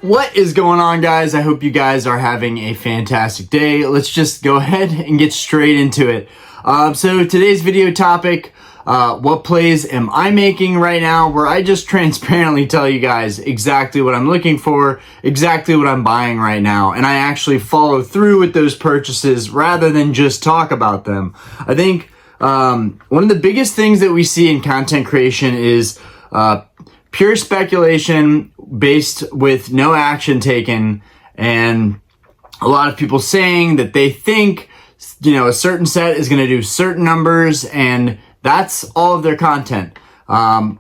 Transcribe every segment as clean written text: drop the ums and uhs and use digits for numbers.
What is going on, guys? I hope you guys are having a fantastic day. Let's just go ahead and get straight into it. So today's video topic, what plays am I making right now, where I just transparently tell you guys exactly what I'm looking for, exactly what I'm buying right now, and I actually follow through with those purchases rather than just talk about them. I think one of the biggest things that we see in content creation is pure speculation based with no action taken, and a lot of people saying that they think, a certain set is going to do certain numbers, and that's all of their content. I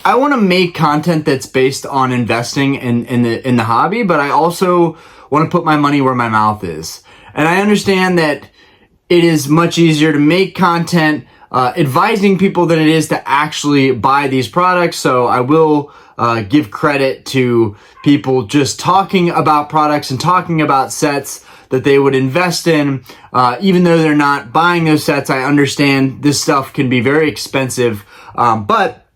want to make content that's based on investing in the hobby, but I also want to put my money where my mouth is. And I understand that it is much easier to make content advising people than it is to actually buy these products. So I will give credit to people just talking about products and talking about sets that they would invest in. Even though they're not buying those sets, I understand this stuff can be very expensive. But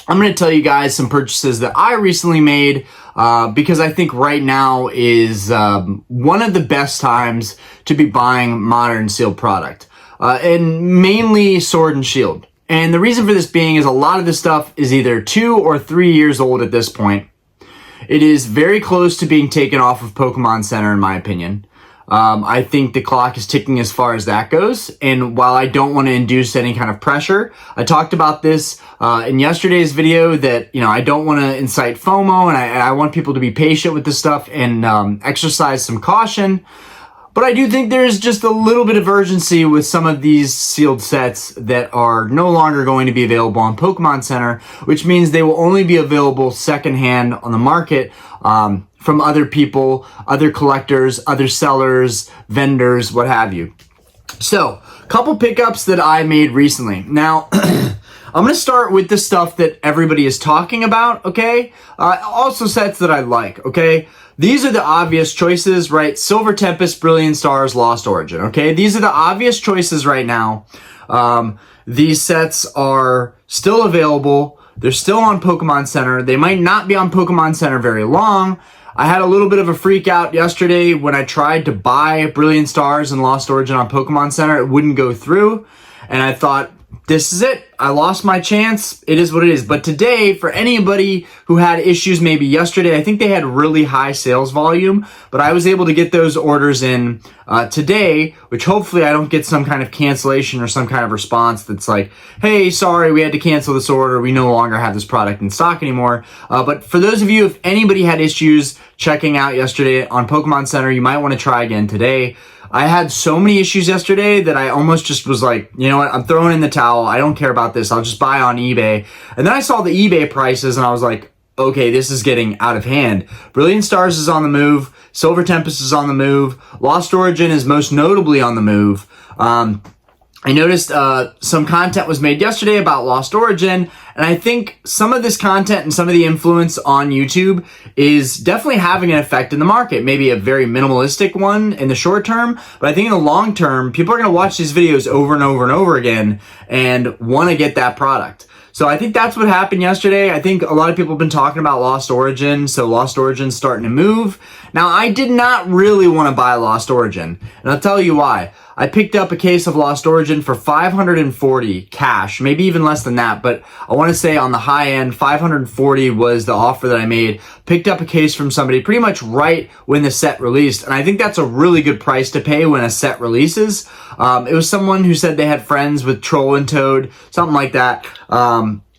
I'm going to tell you guys some purchases that I recently made because I think right now is one of the best times to be buying modern sealed product. And mainly Sword and Shield. And the reason for this being is a lot of this stuff is either 2 or 3 years old at this point. It is very close to being taken off of Pokemon Center, in my opinion. I think the clock is ticking as far as that goes. And while I don't want to induce any kind of pressure, I talked about this in yesterday's video that, I don't want to incite FOMO, and I want people to be patient with this stuff and exercise some caution. But I do think there's just a little bit of urgency with some of these sealed sets that are no longer going to be available on Pokemon Center, which means they will only be available secondhand on the market from other people, other collectors, other sellers, vendors, what have you. So, a couple pickups that I made recently. Now, I'm going to start with the stuff that everybody is talking about, okay? Also sets that I like, okay? These are the obvious choices, right? Silver Tempest, Brilliant Stars, Lost Origin, okay? These are the obvious choices right now. These sets are still available. They're still on Pokemon Center. They might not be on Pokemon Center very long. I had a little bit of a freak out yesterday when I tried to buy Brilliant Stars and Lost Origin on Pokemon Center. It wouldn't go through, and I thought, this is it. I lost my chance. It is what it is. But today, for anybody who had issues maybe yesterday, I think they had really high sales volume, but I was able to get those orders in today, which hopefully I don't get some kind of cancellation or some kind of response that's like, hey, sorry, we had to cancel this order. We no longer have this product in stock anymore. But for those of you, if anybody had issues checking out yesterday on Pokemon Center, you might want to try again today. I had so many issues yesterday that I almost just was like, you know what, I'm throwing in the towel. I don't care about this. I'll just buy on eBay. And then I saw the eBay prices and I was like, okay, this is getting out of hand. Brilliant Stars is on the move. Silver Tempest is on the move. Lost Origin is most notably on the move. I noticed some content was made yesterday about Lost Origin, and I think some of this content and some of the influence on YouTube is definitely having an effect in the market. Maybe a very minimalistic one in the short term, but I think in the long term, people are going to watch these videos over and over and over again and want to get that product. So I think that's what happened yesterday. I think a lot of people have been talking about Lost Origin, so Lost Origin's starting to move. Now, I did not really want to buy Lost Origin, and I'll tell you why. I picked up a case of Lost Origin for $540 cash, maybe even less than that, but I want to say on the high end, $540 was the offer that I made. Picked up a case from somebody pretty much right when the set released, and I think that's a really good price to pay when a set releases. It was someone who said they had friends with Troll and Toad, something like that.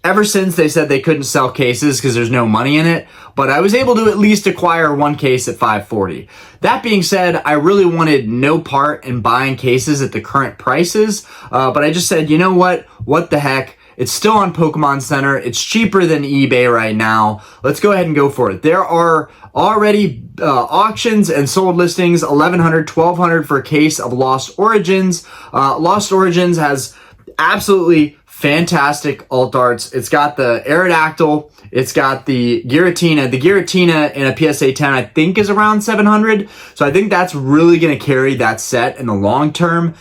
Ever since they said they couldn't sell cases because there's no money in it, but I was able to at least acquire one case at $540. That being said, I really wanted no part in buying cases at the current prices, but I just said, you know what the heck? It's still on Pokemon Center. It's cheaper than eBay right now. Let's go ahead and go for it. There are already auctions and sold listings, $1,100, $1,200 for a case of Lost Origins. Lost Origins has absolutely fantastic alt arts. It's got the Aerodactyl. It's got the Giratina. The Giratina in a PSA 10, I think, is around 700. So I think that's really going to carry that set in the long term.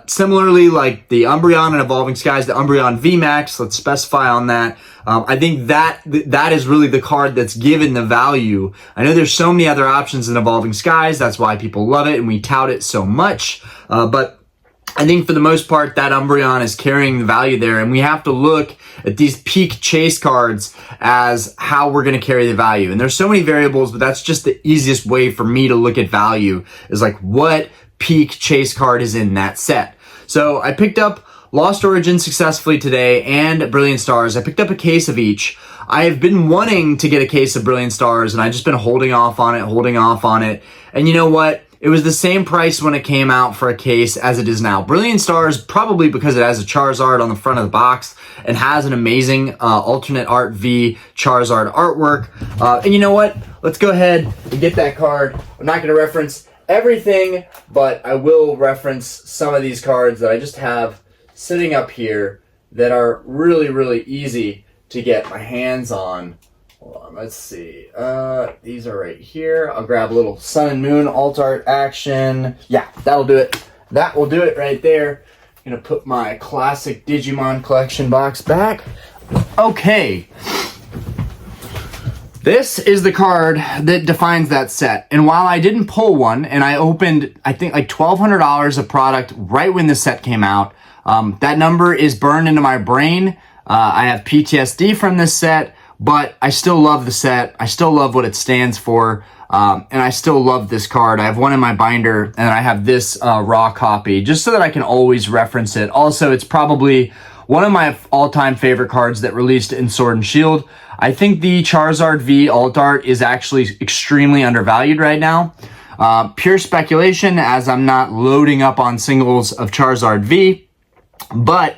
Similarly, like the Umbreon and Evolving Skies, the Umbreon VMAX, let's specify on that. I think that is really the card that's given the value. I know there's so many other options in Evolving Skies. That's why people love it and we tout it so much. But I think for the most part, that Umbreon is carrying the value there, and we have to look at these peak chase cards as how we're going to carry the value. And there's so many variables, but that's just the easiest way for me to look at value, is like what peak chase card is in that set. So I picked up Lost Origin successfully today and Brilliant Stars. I picked up a case of each. I have been wanting to get a case of Brilliant Stars, and I've just been holding off on it. And you know what? It was the same price when it came out for a case as it is now. Brilliant Stars, probably because it has a Charizard on the front of the box and has an amazing alternate art V Charizard artwork. And you know what? Let's go ahead and get that card. I'm not going to reference everything, but I will reference some of these cards that I just have sitting up here that are really, really easy to get my hands on. Hold on, let's see. These are right here. I'll grab a little Sun and Moon alt art action. Yeah, that'll do it. That will do it right there. I'm gonna put my classic Digimon collection box back. Okay. This is the card that defines that set. And while I didn't pull one, and I opened, I think, like $1,200 of product right when the set came out, that number is burned into my brain. I have PTSD from this set. But I still love the set. I still love what it stands for. And I still love this card. I have one in my binder, and I have this raw copy, just so that I can always reference it. Also, it's probably one of my all-time favorite cards that released in Sword and Shield. I think the Charizard V alt art is actually extremely undervalued right now. Pure speculation, as I'm not loading up on singles of Charizard V. But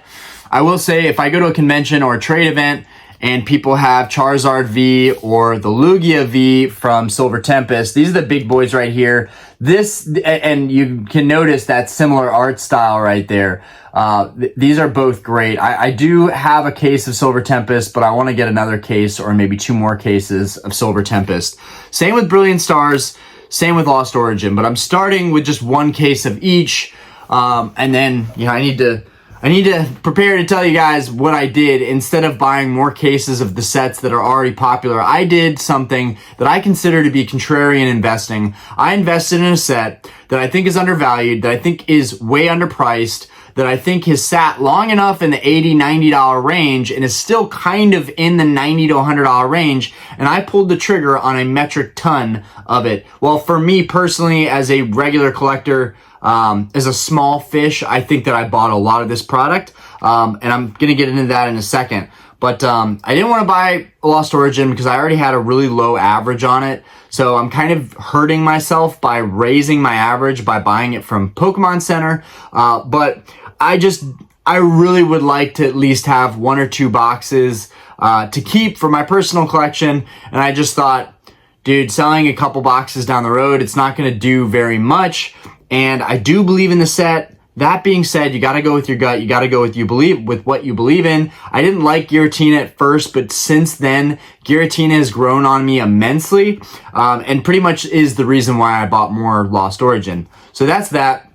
I will say, if I go to a convention or a trade event, and people have Charizard V or the Lugia V from Silver Tempest. These are the big boys right here. This, and you can notice that similar art style right there. These are both great. I do have a case of Silver Tempest, but I want to get another case or maybe 2 more cases of Silver Tempest. Same with Brilliant Stars, same with Lost Origin, but I'm starting with just 1 case of each. And then, you know, I need to prepare to tell you guys what I did. Instead of buying more cases of the sets that are already popular, I did something that I consider to be contrarian investing. I invested in a set that I think is undervalued, that I think is way underpriced, that I think has sat long enough in the $80, $90 range and is still kind of in the $90 to $100 range, and I pulled the trigger on a metric ton of it. Well, for me personally, as a regular collector, as a small fish, I think that I bought a lot of this product, and I'm going to get into that in a second. But I didn't want to buy Lost Origin because I already had a really low average on it. So I'm kind of hurting myself by raising my average by buying it from Pokémon Center. But I really would like to at least have 1 or 2 boxes to keep for my personal collection. And I just thought, dude, selling a couple boxes down the road, it's not going to do very much. And I do believe in the set. That being said, you got to go with your gut. You got to go with what you believe in. I didn't like Giratina at first, but since then, Giratina has grown on me immensely, and pretty much is the reason why I bought more Lost Origin. So that's that.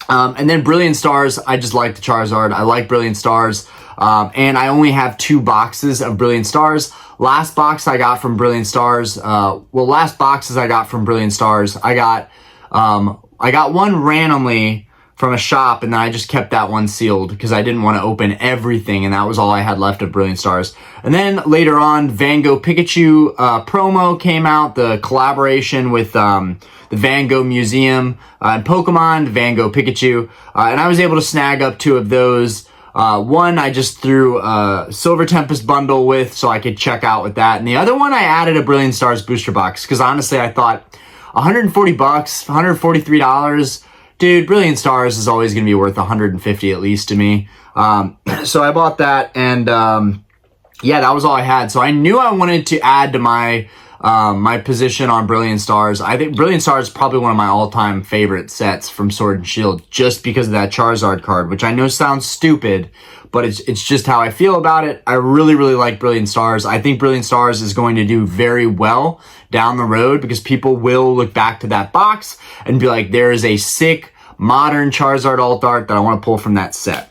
And then Brilliant Stars, I just like the Charizard. I like Brilliant Stars, and I only have 2 boxes of Brilliant Stars. Last box I got from Brilliant Stars, last boxes I got from Brilliant Stars, I got one randomly from a shop, and then I just kept that one sealed because I didn't want to open everything, and that was all I had left of Brilliant Stars. And then later on, Van Gogh Pikachu promo came out, the collaboration with the Van Gogh Museum and Pokemon, Van Gogh Pikachu, and I was able to snag up 2 of those. One I just threw a Silver Tempest bundle with so I could check out with that, and the other one I added a Brilliant Stars booster box because honestly I thought $140, $143, dude, Brilliant Stars is always going to be worth $150 at least to me. So I bought that, and yeah, that was all I had. So I knew I wanted to add to my my position on Brilliant Stars. I think Brilliant Stars is probably one of my all-time favorite sets from Sword and Shield, just because of that Charizard card, which I know sounds stupid, but it's just how I feel about it. I really, really like Brilliant Stars. I think Brilliant Stars is going to do very well down the road because people will look back to that box and be like, there is a sick, modern Charizard alt art that I want to pull from that set.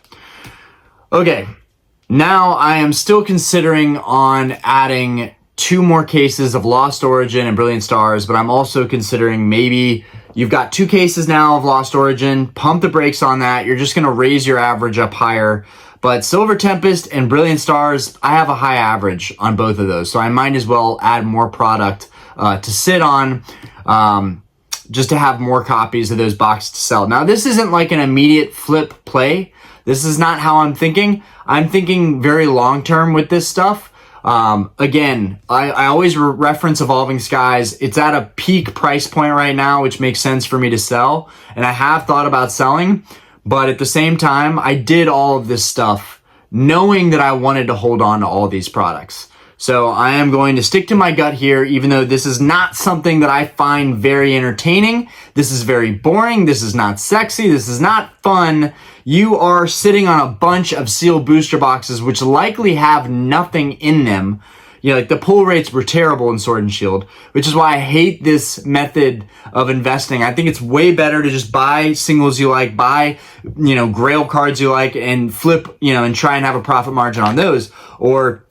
Okay, now I am still considering on adding 2 more cases of Lost Origin and Brilliant Stars, but I'm also considering maybe you've got 2 cases now of Lost Origin, pump the brakes on that. You're just going to raise your average up higher. But Silver Tempest and Brilliant Stars, I have a high average on both of those, so I might as well add more product to sit on, just to have more copies of those boxes to sell. Now, this isn't like an immediate flip play. This is not how I'm thinking. I'm thinking very long-term with this stuff. Again, I always reference Evolving Skies. It's at a peak price point right now, which makes sense for me to sell. And I have thought about selling, but at the same time, I did all of this stuff knowing that I wanted to hold on to all these products. So I am going to stick to my gut here, even though this is not something that I find very entertaining. This is very boring. This is not sexy. This is not fun. You are sitting on a bunch of sealed booster boxes, which likely have nothing in them. You know, like the pull rates were terrible in Sword and Shield, which is why I hate this method of investing. I think it's way better to just buy singles you like, buy, you know, grail cards you like, and flip, you know, and try and have a profit margin on those. Or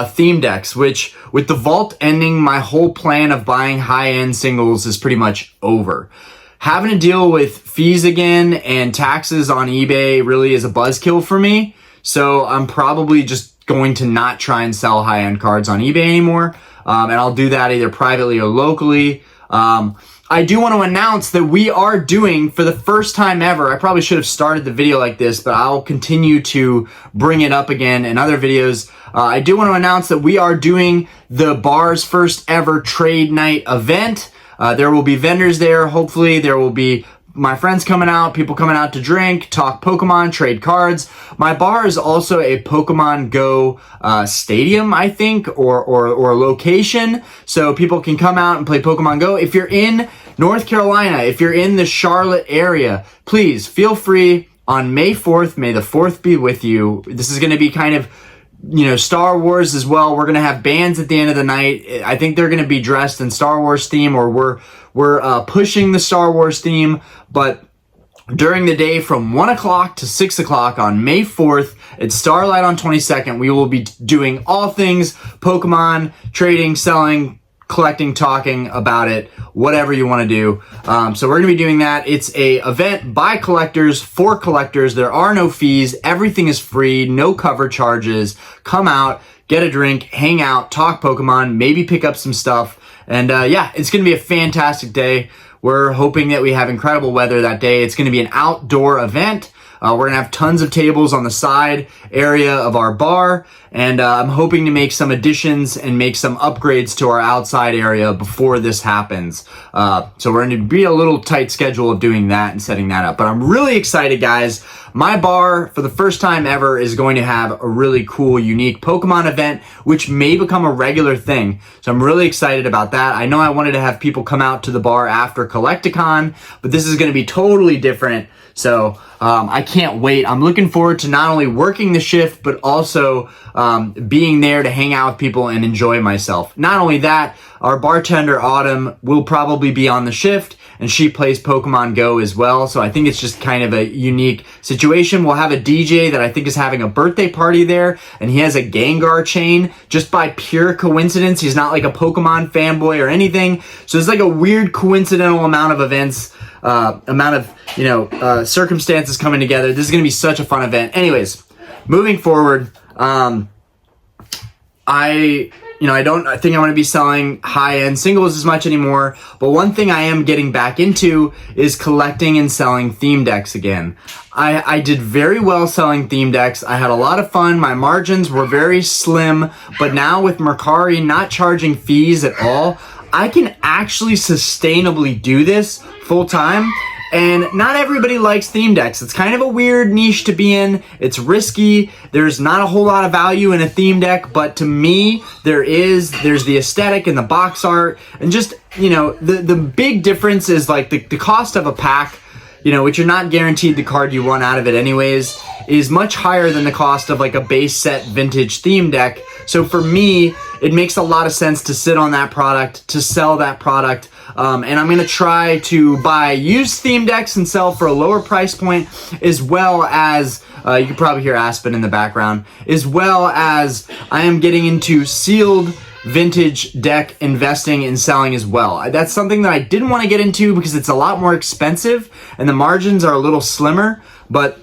theme decks, which with the vault ending, my whole plan of buying high-end singles is pretty much over. Having to deal with fees again and taxes on eBay really is a buzzkill for me. So I'm probably just going to not try and sell high-end cards on eBay anymore. And I'll do that either privately or locally. I do want to announce that we are doing, for the first time ever, I probably should have started the video like this, but I'll continue to bring it up again in other videos. I do want to announce that we are doing the bar's first ever trade night event. There will be vendors there. Hopefully there will be my friends coming out, people coming out to drink, talk Pokemon, trade cards. My bar is also a Pokemon Go stadium, I think, or location, so people can come out and play Pokemon Go. If you're in North Carolina, if you're in the Charlotte area, please feel free on May 4th. May the 4th be with you. This is going to be kind of, you know, Star Wars as well. We're going to have bands at the end of the night. I think they're going to be dressed in Star Wars theme, or we're pushing the Star Wars theme. But during the day from 1 o'clock to 6 o'clock on May 4th at Starlight on 22nd, we will be doing all things Pokemon, trading, selling, collecting, talking about it, whatever you want to do. So we're going to be doing that. It's a event by collectors for collectors. There are no fees. Everything is free. No cover charges. Come out, get a drink, hang out, talk Pokemon, maybe pick up some stuff. And yeah, it's going to be a fantastic day. We're hoping that we have incredible weather that day. It's going to be an outdoor event. We're going to have tons of tables on the side area of our bar, and I'm hoping to make some additions and make some upgrades to our outside area before this happens. So we're going to be a little tight schedule of doing that and setting that up. But I'm really excited, guys. My bar, for the first time ever, is going to have a really cool, unique Pokemon event, which may become a regular thing. So I'm really excited about that. I know I wanted to have people come out to the bar after Collecticon, but this is going to be totally different. So I can't wait. I'm looking forward to not only working the shift, but also being there to hang out with people and enjoy myself. Not only that, our bartender Autumn will probably be on the shift, and she plays Pokemon Go as well. So I think it's just kind of a unique situation. We'll have a DJ that I think is having a birthday party there, and he has a Gengar chain just by pure coincidence. He's not like a Pokemon fanboy or anything. So it's like a weird coincidental amount of events, circumstances coming together. This is going to be such a fun event. Anyways, moving forward, I don't think I want to be selling high-end singles as much anymore, but one thing I am getting back into is collecting and selling theme decks again. I did very well selling theme decks. I had a lot of fun. My margins were very slim, but now with Mercari not charging fees at all, I can actually sustainably do this full-time And not everybody likes theme decks. It's kind of a weird niche to be in. It's risky. There's not a whole lot of value in a theme deck, but to me, there's the aesthetic and the box art, and just, you know, the big difference is like the cost of a pack, you know, which you're not guaranteed the card you want out of it anyways, is much higher than the cost of like a base set vintage theme deck. So for me, it makes a lot of sense to sit on that product, to sell that product. And I'm going to try to buy used theme decks and sell for a lower price point, as well as, you can probably hear Aspen in the background, as well as I am getting into sealed vintage deck investing and selling as well. That's something that I didn't want to get into because it's a lot more expensive and the margins are a little slimmer, but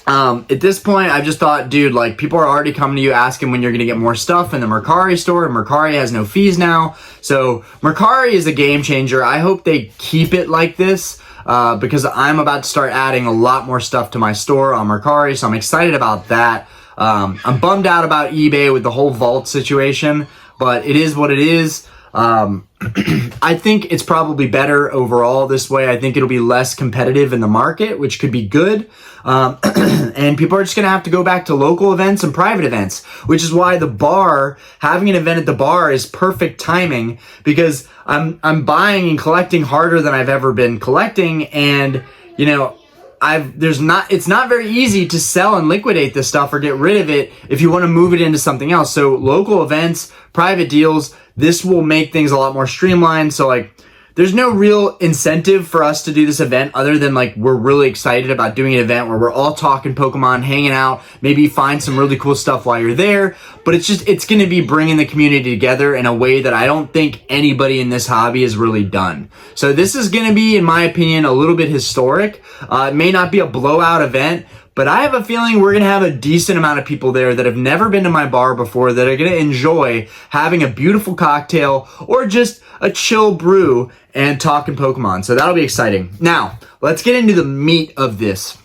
at this point, I just thought, dude, like, people are already coming to you asking when you're going to get more stuff in the Mercari store, and Mercari has no fees now. So Mercari is a game changer. I hope they keep it like this, because I'm about to start adding a lot more stuff to my store on Mercari, so I'm excited about that. I'm bummed out about eBay with the whole vault situation, but it is what it is. I think it's probably better overall this way. I think it'll be less competitive in the market, which could be good. And people are just going to have to go back to local events and private events, which is why the bar, having an event at the bar is perfect timing, because I'm buying and collecting harder than I've ever been collecting. And, you know, it's not very easy to sell and liquidate this stuff or get rid of it if you want to move it into something else. So local events, private deals, this will make things a lot more streamlined. So like, there's no real incentive for us to do this event other than like, we're really excited about doing an event where we're all talking Pokemon, hanging out, maybe find some really cool stuff while you're there. But it's going to be bringing the community together in a way that I don't think anybody in this hobby has really done. So this is going to be, in my opinion, a little bit historic. It may not be a blowout event, but I have a feeling we're going to have a decent amount of people there that have never been to my bar before, that are going to enjoy having a beautiful cocktail or just a chill brew and talking Pokemon. So that'll be exciting. Now, let's get into the meat of this.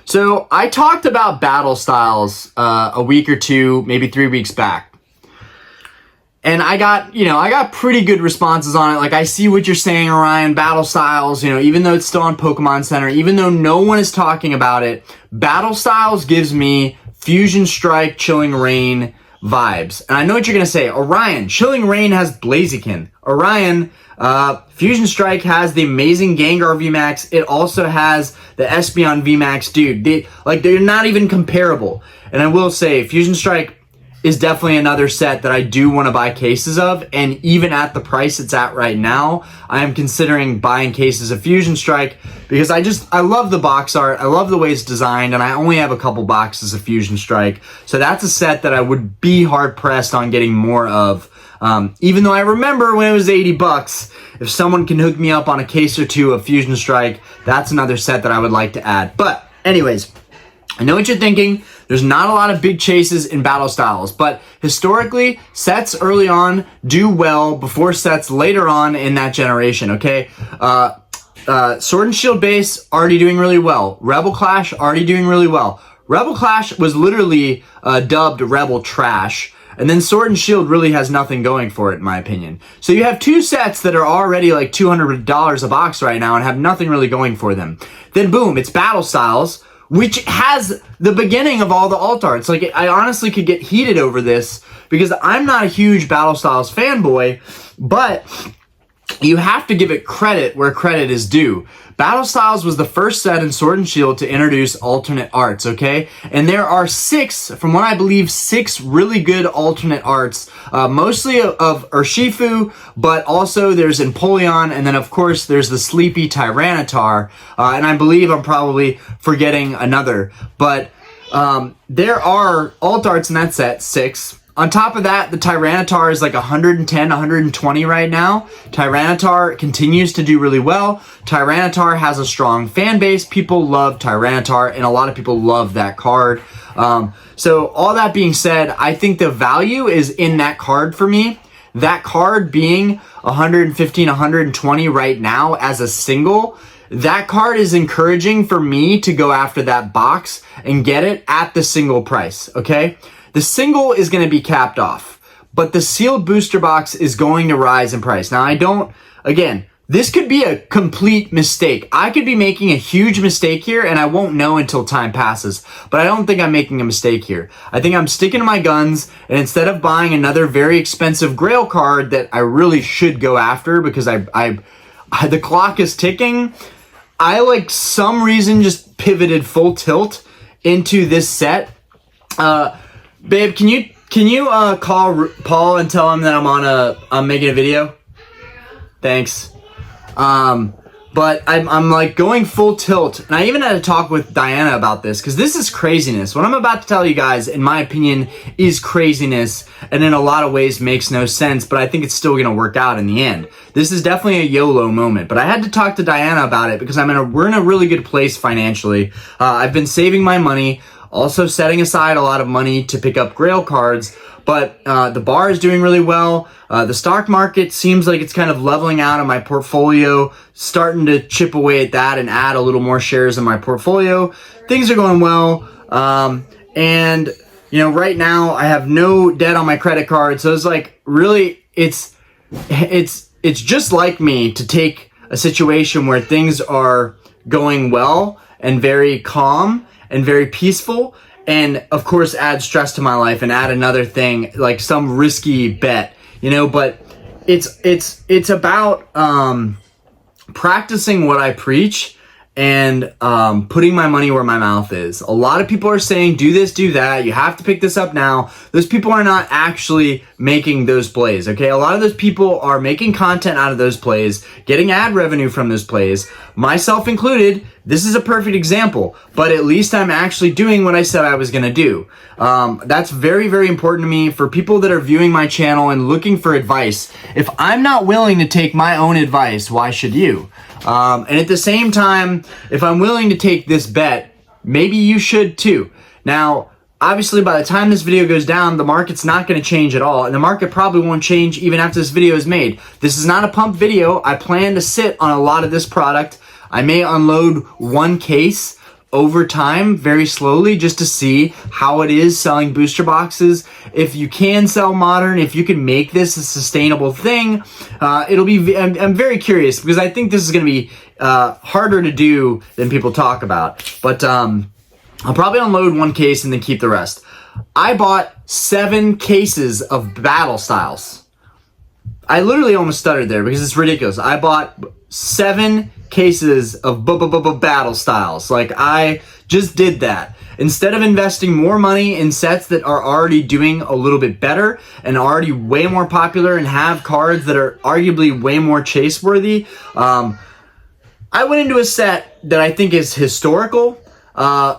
So I talked about battle styles a week or two, maybe 3 weeks back. And I got pretty good responses on it. Like, I see what you're saying, Orion, battle styles, you know, even though it's still on Pokemon Center, even though no one is talking about it, battle styles gives me Fusion Strike, Chilling Reign vibes. And I know what you're going to say. Orion, Chilling Reign has Blaziken. Orion, Fusion Strike has the amazing Gengar VMAX. It also has the Espeon VMAX. Dude, they're not even comparable. And I will say, Fusion Strike is definitely another set that I do want to buy cases of, and even at the price it's at right now, I am considering buying cases of Fusion Strike, because I love the box art, I love the way it's designed, and I only have a couple boxes of Fusion Strike, so that's a set that I would be hard pressed on getting more of. Even though I remember when it was 80 bucks, if someone can hook me up on a case or two of Fusion Strike, that's another set that I would like to add. But anyways, I know what you're thinking. There's not a lot of big chases in battle styles, but historically, sets early on do well before sets later on in that generation, okay? Sword and Shield base, already doing really well. Rebel Clash, already doing really well. Rebel Clash was literally dubbed Rebel Trash, and then Sword and Shield really has nothing going for it, in my opinion. So you have two sets that are already like $200 a box right now and have nothing really going for them. Then boom, it's battle styles, which has the beginning of all the alt arts. Like, I honestly could get heated over this because I'm not a huge Battle Styles fanboy, but you have to give it credit where credit is due. Battle Styles was the first set in Sword and Shield to introduce alternate arts, okay? And there are from what I believe, 6 really good alternate arts, mostly of Urshifu, but also there's Empoleon, and then of course there's the Sleepy Tyranitar, and I believe I'm probably forgetting another, but there are alt arts in that set, 6. On top of that, the Tyranitar is like 110, 120 right now. Tyranitar continues to do really well. Tyranitar has a strong fan base. People love Tyranitar, and a lot of people love that card. So all that being said, I think the value is in that card for me. That card being 115, 120 right now as a single, that card is encouraging for me to go after that box and get it at the single price, okay? The single is going to be capped off, but the sealed booster box is going to rise in price. Now, again, this could be a complete mistake. I could be making a huge mistake here and I won't know until time passes. But I don't think I'm making a mistake here. I think I'm sticking to my guns, and instead of buying another very expensive Grail card that I really should go after because the clock is ticking, I like some reason just pivoted full tilt into this set. Babe, can you call Paul and tell him that I'm making a video? Thanks. But I'm like going full tilt, and I even had to talk with Diana about this because this is craziness. What I'm about to tell you guys, in my opinion, is craziness, and in a lot of ways makes no sense, but I think it's still gonna work out in the end. This is definitely a YOLO moment, but I had to talk to Diana about it because we're in a really good place financially. I've been saving my money, also setting aside a lot of money to pick up Grail cards, but the bar is doing really well. The stock market seems like it's kind of leveling out in my portfolio, starting to chip away at that and add a little more shares in my portfolio. Things are going well. And you know, right now I have no debt on my credit card. So it's like, really, it's just like me to take a situation where things are going well and very calm and very peaceful, and of course add stress to my life and add another thing like some risky bet, you know. But it's about practicing what I preach and putting my money where my mouth is. A lot of people are saying do this, do that, you have to pick this up now. Those people are not actually making those plays, okay? A lot of those people are making content out of those plays, getting ad revenue from those plays, myself included. This is a perfect example, but at least I'm actually doing what I said I was gonna do. That's very, very important to me. For people that are viewing my channel and looking for advice, if I'm not willing to take my own advice, why should you? And at the same time, if I'm willing to take this bet, maybe you should too. Now, obviously, by the time this video goes down, the market's not going to change at all, and the market probably won't change even after this video is made. This is not a pump video. I plan to sit on a lot of this product. I may unload one case over time very slowly just to see how it is selling booster boxes. If you can sell modern, if you can make this a sustainable thing, it'll be, I'm very curious because I think this is going to be harder to do than people talk about. But I'll probably unload one case and then keep the rest. I bought 7 cases of battle styles. I literally almost stuttered there because it's ridiculous. I bought 7 cases of battle styles. Like, I just did that. Instead of investing more money in sets that are already doing a little bit better and already way more popular and have cards that are arguably way more chase worthy, I went into a set that I think is historical.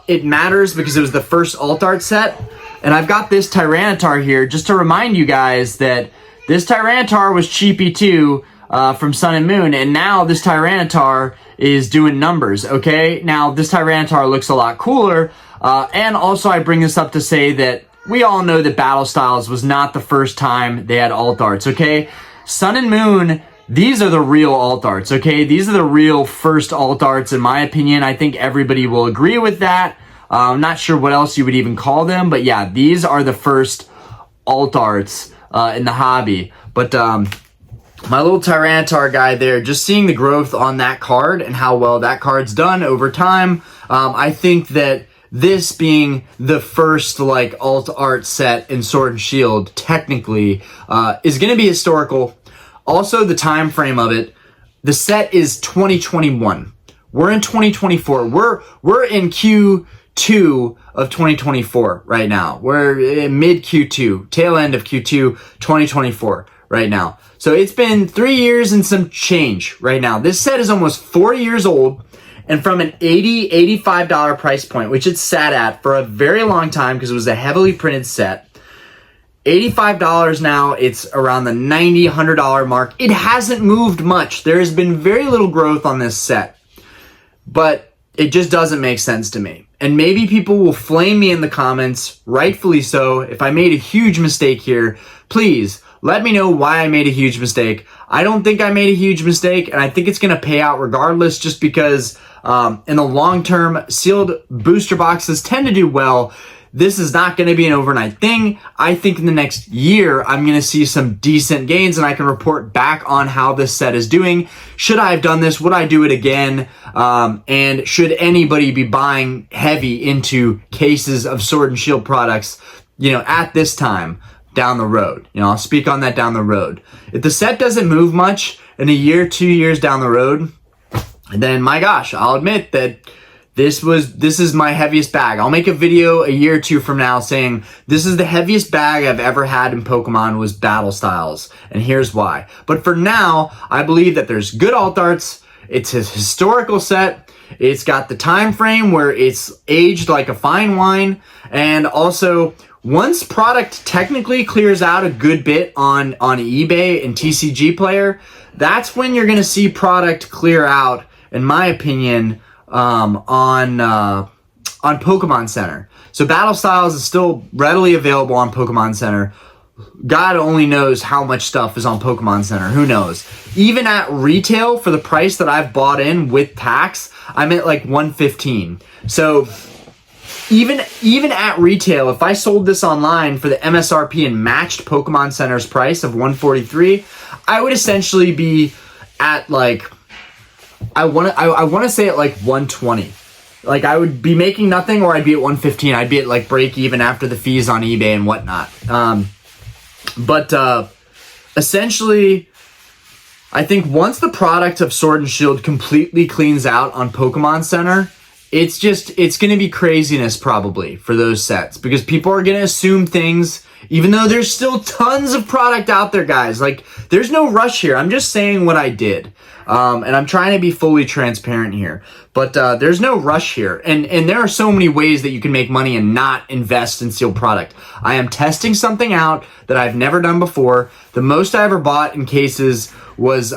It matters because it was the first alt art set. And I've got this Tyranitar here just to remind you guys that this Tyranitar was cheapy too, from Sun and Moon, and now this Tyranitar is doing numbers, okay? Now, this Tyranitar looks a lot cooler, and also I bring this up to say that we all know that Battle Styles was not the first time they had alt arts, okay? Sun and Moon, these are the real alt arts, okay? These are the real first alt arts, in my opinion. I think everybody will agree with that. I'm not sure what else you would even call them, but yeah, these are the first alt arts in the hobby. But my little Tyranitar guy there, just seeing the growth on that card and how well that card's done over time, I think that this being the first like alt art set in Sword and Shield technically is going to be historical. Also, the time frame of it, the set is 2021. We're in 2024. We're in Q2 of 2024 right now. We're in mid Q2, tail end of Q2 2024 right now. So it's been 3 years and some change right now. This set is almost 4 years old, and from an $80, $85 price point, which it sat at for a very long time because it was a heavily printed set, $85 now, it's around the $90, $100 mark. It hasn't moved much. There has been very little growth on this set, but it just doesn't make sense to me. And maybe people will flame me in the comments, rightfully so. If I made a huge mistake here, please let me know why I made a huge mistake. I don't think I made a huge mistake, and I think it's going to pay out regardless, just because in the long term, sealed booster boxes tend to do well. this is not going to be an overnight thing. I think in the next year, I'm going to see some decent gains, and I can report back on how this set is doing. Should I have done this? Would I do it again? And should anybody be buying heavy into cases of Sword and Shield products, at this time down the road? I'll speak on that down the road. If the set doesn't move much in a year, 2 years down the road, then my gosh, I'll admit that this is my heaviest bag. I'll make a video a year or two from now saying this is the heaviest bag I've ever had in Pokemon was Battle Styles, and here's why. But for now, I believe that there's good alt arts. It's a historical set. It's got the time frame where it's aged like a fine wine, and also once product technically clears out a good bit on eBay and TCG Player, that's when you're going to see product clear out, in my opinion, on Pokemon Center. So Battle Styles is still readily available on Pokemon Center. God only knows how much stuff is on Pokemon Center. Who knows? Even at retail, for the price that I've bought in with tax, I'm at like $115. So even at retail, if I sold this online for the MSRP and matched Pokemon Center's price of $143, I would essentially be at like, I want to say at like $120. Like I would be making nothing, or I'd be at $115. I'd be at like break even after the fees on eBay and whatnot. But essentially, I think once the product of Sword and Shield completely cleans out on Pokemon Center, it's going to be craziness probably for those sets, because people are going to assume things, even though there's still tons of product out there, guys. Like, there's no rush here. I'm just saying what I did. And I'm trying to be fully transparent here. But there's no rush here. And there are so many ways that you can make money and not invest in sealed product. I am testing something out that I've never done before. The most I ever bought in cases was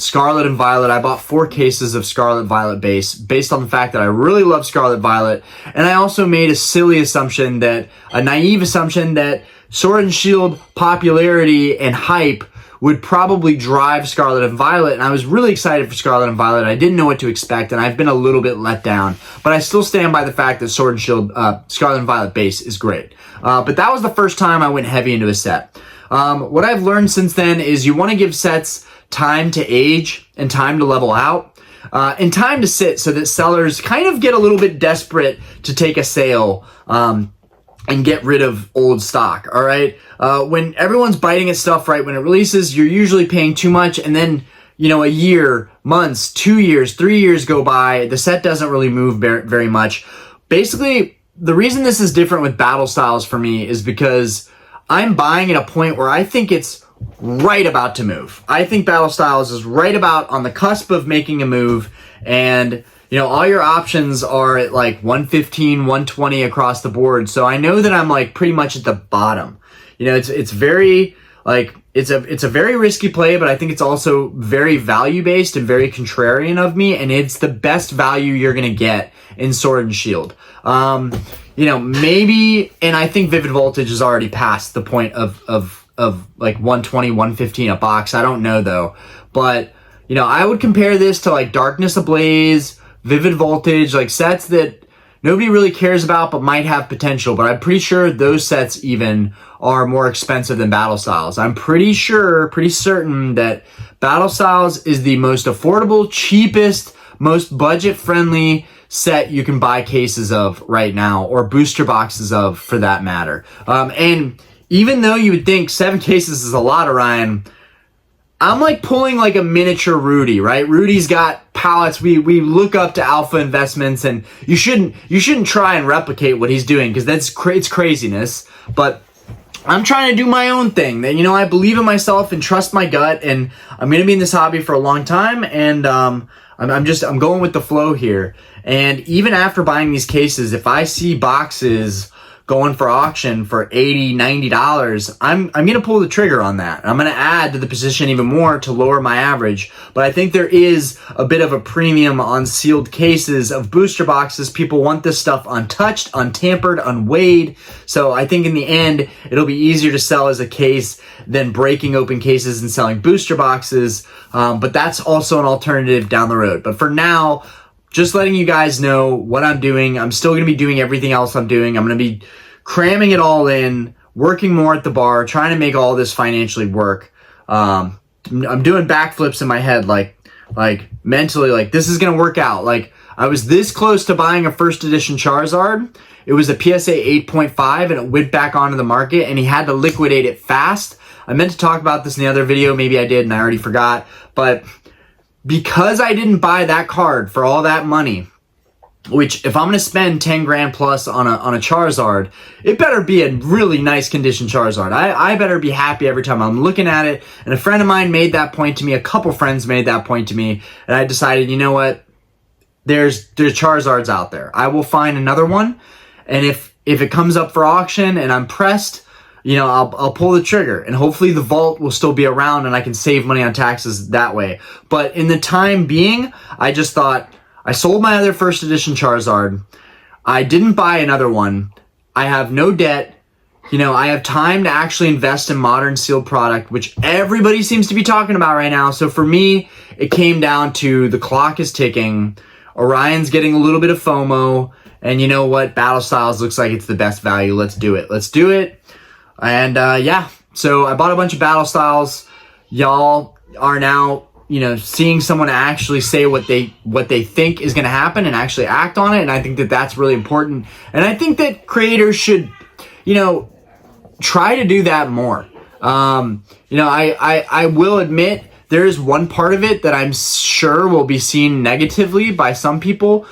Scarlet and Violet. I bought 4 cases of Scarlet Violet based on the fact that I really love Scarlet Violet. And I also made a naive assumption that Sword and Shield popularity and hype would probably drive Scarlet and Violet, and I was really excited for Scarlet and Violet. I didn't know what to expect, and I've been a little bit let down, but I still stand by the fact that Sword and Shield Scarlet and Violet base is great. But that was the first time I went heavy into a set. What I've learned since then is you want to give sets time to age and time to level out, and time to sit, so that sellers kind of get a little bit desperate to take a sale and get rid of old stock, all right? When everyone's biting at stuff right when it releases, you're usually paying too much, and then, a year, months, 2 years, 3 years go by, the set doesn't really move very much. Basically, the reason this is different with Battle Styles for me is because I'm buying at a point where I think it's right about to move. I think Battle Styles is right about on the cusp of making a move, and all your options are at like 115, 120 across the board. So I know that I'm like pretty much at the bottom. It's very like, it's a very risky play, but I think it's also very value based and very contrarian of me. And it's the best value you're going to get in Sword and Shield. Maybe, and I think Vivid Voltage is already past the point of like 120, 115 a box. I don't know though, but I would compare this to like Darkness Ablaze, Vivid Voltage, like sets that nobody really cares about but might have potential. But I'm pretty sure those sets even are more expensive than Battle Styles. I'm pretty certain that Battle Styles is the most affordable, cheapest, most budget-friendly set you can buy cases of right now, or booster boxes of, for that matter. And even though you would think 7 cases is a lot, Orion, I'm like pulling like a miniature Rudy, right? Rudy's got pallets. We look up to Alpha Investments, and you shouldn't try and replicate what he's doing, because it's craziness. But I'm trying to do my own thing. That I believe in myself and trust my gut, and I'm gonna be in this hobby for a long time. And I'm going with the flow here. And even after buying these cases, if I see boxes going for auction for $80, $90, I'm going to pull the trigger on that. I'm going to add to the position even more to lower my average. But I think there is a bit of a premium on sealed cases of booster boxes. People want this stuff untouched, untampered, unweighed. So I think in the end, it'll be easier to sell as a case than breaking open cases and selling booster boxes. But that's also an alternative down the road. But for now, just letting you guys know what I'm doing. I'm still going to be doing everything else I'm doing. I'm going to be cramming it all in, working more at the bar, trying to make all this financially work. I'm doing backflips in my head, like mentally, like this is going to work out. Like I was this close to buying a first edition Charizard. It was a PSA 8.5 and it went back onto the market and he had to liquidate it fast. I meant to talk about this in the other video. Maybe I did and I already forgot. But because I didn't buy that card for all that money, which if I'm going to spend 10 grand plus on a Charizard, it better be a really nice condition Charizard. I better be happy every time I'm looking at it. And a friend of mine made that point to me. A couple friends made that point to me. And I decided, you know what? There's Charizards out there. I will find another one. And if it comes up for auction and I'm pressed, you know, I'll pull the trigger. And hopefully the vault will still be around and I can save money on taxes that way. But in the time being, I just thought, I sold my other first edition Charizard. I didn't buy another one. I have no debt. You know, I have time to actually invest in modern sealed product, which everybody seems to be talking about right now. So for me, it came down to the clock is ticking. Orion's getting a little bit of FOMO. And you know what? Battle Styles looks like it's the best value. Let's do it. Let's do it. And yeah, so I bought a bunch of Battle Styles. Y'all are now, you know, seeing someone actually say what they think is going to happen and actually act on it. And I think that that's really important. And I think that creators should, you know, try to do that more. You know, I will admit there is one part of it that I'm sure will be seen negatively by some people.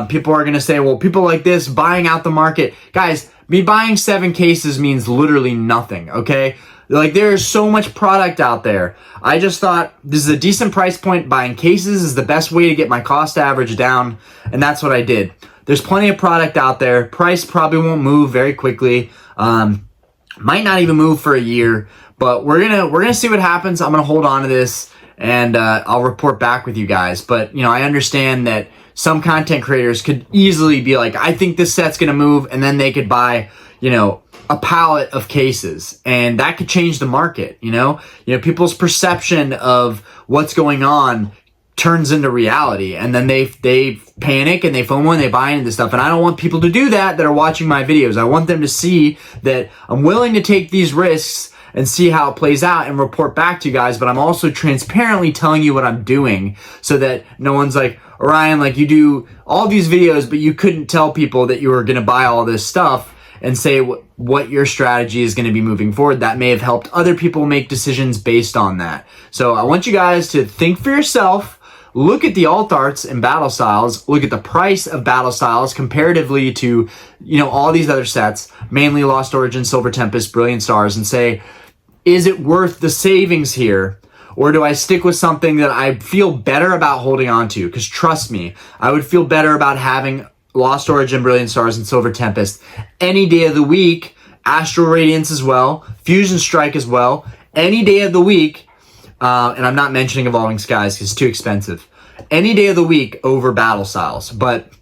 People are going to say, well, people like this buying out the market. Guys, me buying 7 cases means literally nothing, okay? Like, there is so much product out there. I just thought this is a decent price point. Buying cases is the best way to get my cost average down, and that's what I did. There's plenty of product out there. Price probably won't move very quickly. Might not even move for a year, but we're gonna see what happens. I'm gonna hold on to this, and I'll report back with you guys. But, you know, I understand that some content creators could easily be like, I think this set's gonna move, and then they could buy, you know, a pallet of cases, and that could change the market. You know, people's perception of what's going on turns into reality, and then they panic and they FOMO and they buy into stuff. And I don't want people to do that are watching my videos. I want them to see that I'm willing to take these risks and see how it plays out and report back to you guys. But I'm also transparently telling you what I'm doing so that no one's like, Orion, like you do all these videos, but you couldn't tell people that you were going to buy all this stuff and say what your strategy is going to be moving forward. That may have helped other people make decisions based on that. So I want you guys to think for yourself, look at the alt arts and battle styles, look at the price of battle styles comparatively to, you know, all these other sets, mainly Lost Origin, Silver Tempest, Brilliant Stars, and say, is it worth the savings here? Or do I stick with something that I feel better about holding on to? Because trust me, I would feel better about having Lost Origin, Brilliant Stars, and Silver Tempest any day of the week. Astral Radiance as well. Fusion Strike as well. Any day of the week. And I'm not mentioning Evolving Skies because it's too expensive. Any day of the week over Battle Styles. But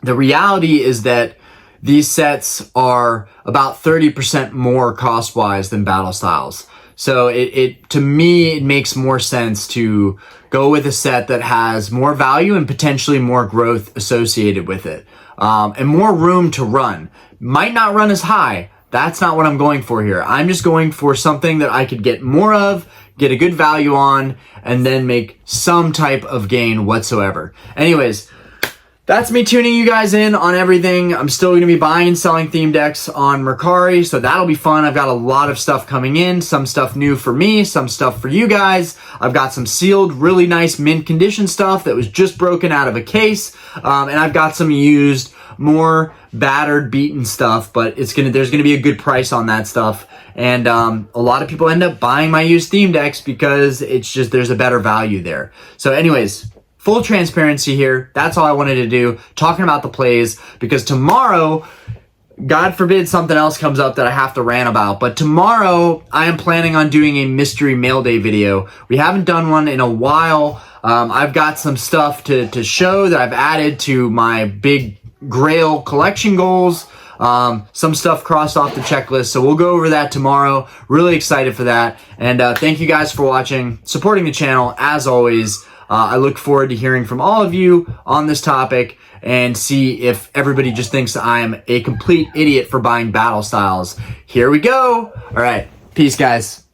the reality is that these sets are about 30% more cost-wise than Battle Styles. So to me, it makes more sense to go with a set that has more value and potentially more growth associated with it. And more room to run. Might not run as high. That's not what I'm going for here. I'm just going for something that I could get more of, get a good value on, and then make some type of gain whatsoever. Anyways, that's me tuning you guys in on everything. I'm still going to be buying and selling theme decks on Mercari, so that'll be fun. I've got a lot of stuff coming in, some stuff new for me, some stuff for you guys. I've got some sealed, really nice mint condition stuff that was just broken out of a case, and I've got some used, more battered, beaten stuff, but there's gonna be a good price on that stuff. And a lot of people end up buying my used theme decks because it's just, there's a better value there. So anyways, full transparency here. That's all I wanted to do, talking about the plays, because tomorrow, God forbid something else comes up that I have to rant about, but tomorrow I am planning on doing a mystery mail day video. We haven't done one in a while. I've got some stuff to show that I've added to my big Grail collection goals. Some stuff crossed off the checklist, so we'll go over that tomorrow. Really excited for that. And thank you guys for watching, supporting the channel as always. I look forward to hearing from all of you on this topic and see if everybody just thinks I am a complete idiot for buying battle styles. Here we go. All right. Peace, guys.